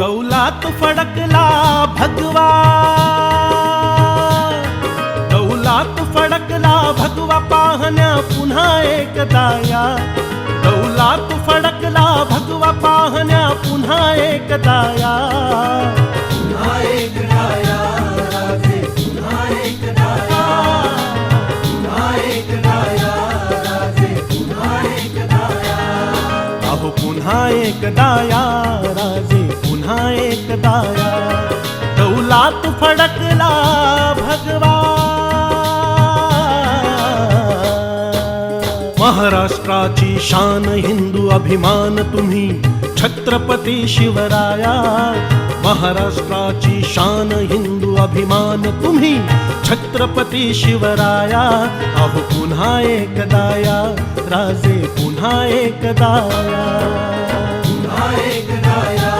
डौलात फडकला भगवा, डौलात फडकला भगवा पाहण्या पुन्हा एकदा या, डौलात फडकला भगवा पाहण्या पुन्हा एकदा या, पुन्हा एकदा या राजे, पुन्हा एकदा या, पुन्हा एकदा या राजे, पुन्हा एकदा या. अहो पुन्हा एकदा या राजे, पुन्हा एकदा या, डौलात फडकला भगवा. महाराष्ट्राची शान हिंदू अभिमान तुम्ही छत्रपती शिवराया, महाराष्ट्राची शान हिंदू अभिमान तुम्ही छत्रपती शिवराया. अहो पुन्हा एकदा या राजे, पुन्हा एकदा या, पुन्हा एकदा या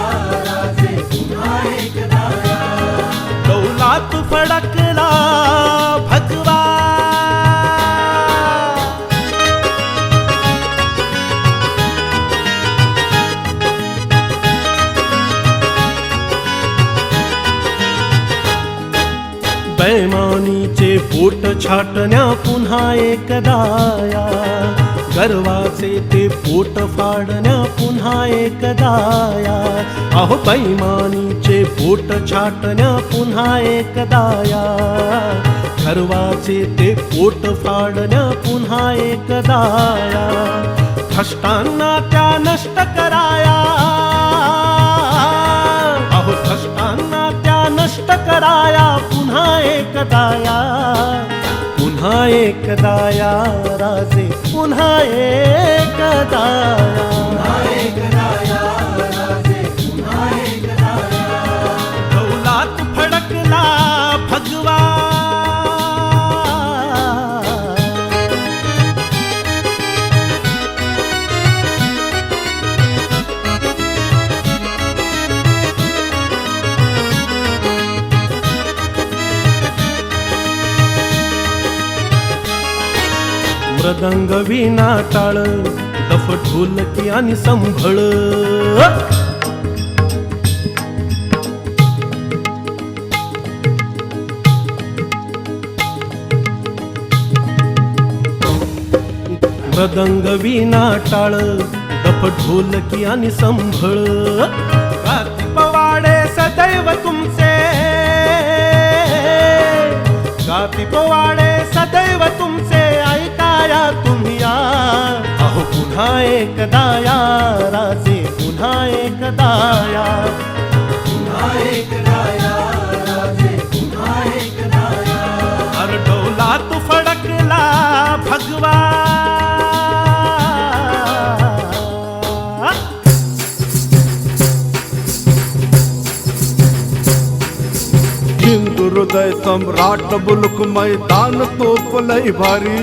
राजे, पुन्हा एकदा या. डौलात फडकला भगवा. बैमानीचे पोट छाटण्या पुन्हा एकदा या, गर्वाचे ते पोट फाडण्या पुन्हा एकदा या. अहो बैमानीचे पोट छाटण्या पुन्हा एकदा या, गर्वाचे ते पोट फाडण्या पुन्हा एकदा या. भ्रष्टांना त्या नष्ट कराया, अहो भ्रष्टांना त्या नष्ट कराया पुन्हा एकदा या, पुन्हा एकदा या राजे, पुन्हा एकदा या, पुन्हा एकदा या राजे, पुन्हा एकदा या. डौलात फडकला भगवा. मृदंग वीणा टाळ दफ ढोलकी आणि संभळ, मृदंग वीणा टाळ दफ ढोलकी आणि संभळ. गाती पवाडे सदैव तुमचे, गाती पवाडे सदैव तुमचे ऐकाया तुम्ही या. अहो पुन्हा एकदा या राजे, पुन्हा एकदा या, पुन्हा एकदा या राजे, पुन्हा एकदा या. अरे डौलात फडकला भगवा. हिंदू हृदय सम्राट बुलक मैदान तोपलय भारी.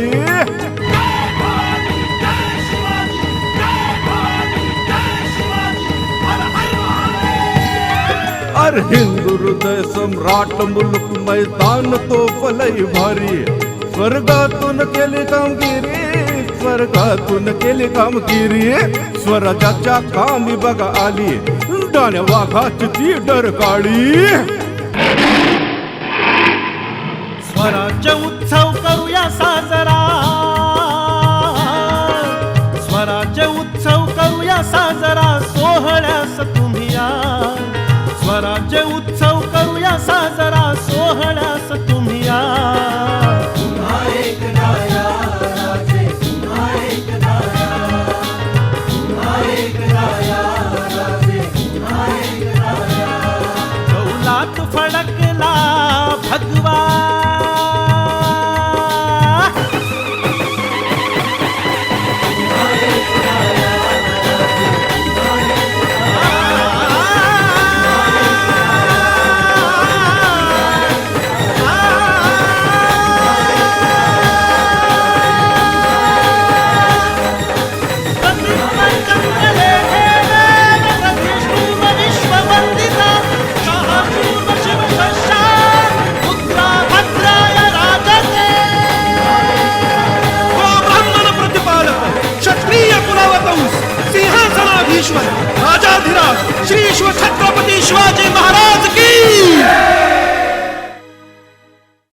अरे हिंदू हृदय सम्राट मुलक मैदान तोपलय भारी. स्वर्गातून केली कामगिरी, स्वर्गातून केली कामगिरी, स्वराज्याच्या कामी बघा आली, डाण्या वाघाची ती डरकाळी. स्वराज्य उत्सव करूया साजरा, स्वराज्य उत्सव करूया साजरा, सोहळ्यास तुम्ही या. स्वराज्य उत्सव करूया साजरा, सोहळ्यास तुम्ही या. पुन्हा एकदा या राजे, पुन्हा एकदा या, पुन्हा एकदा या राजे, पुन्हा एकदा या. डौलात फडकला भगवा. सिंहासनाधीश्वर राजाधिराज श्री शिव छत्रपती शिवाजी महाराज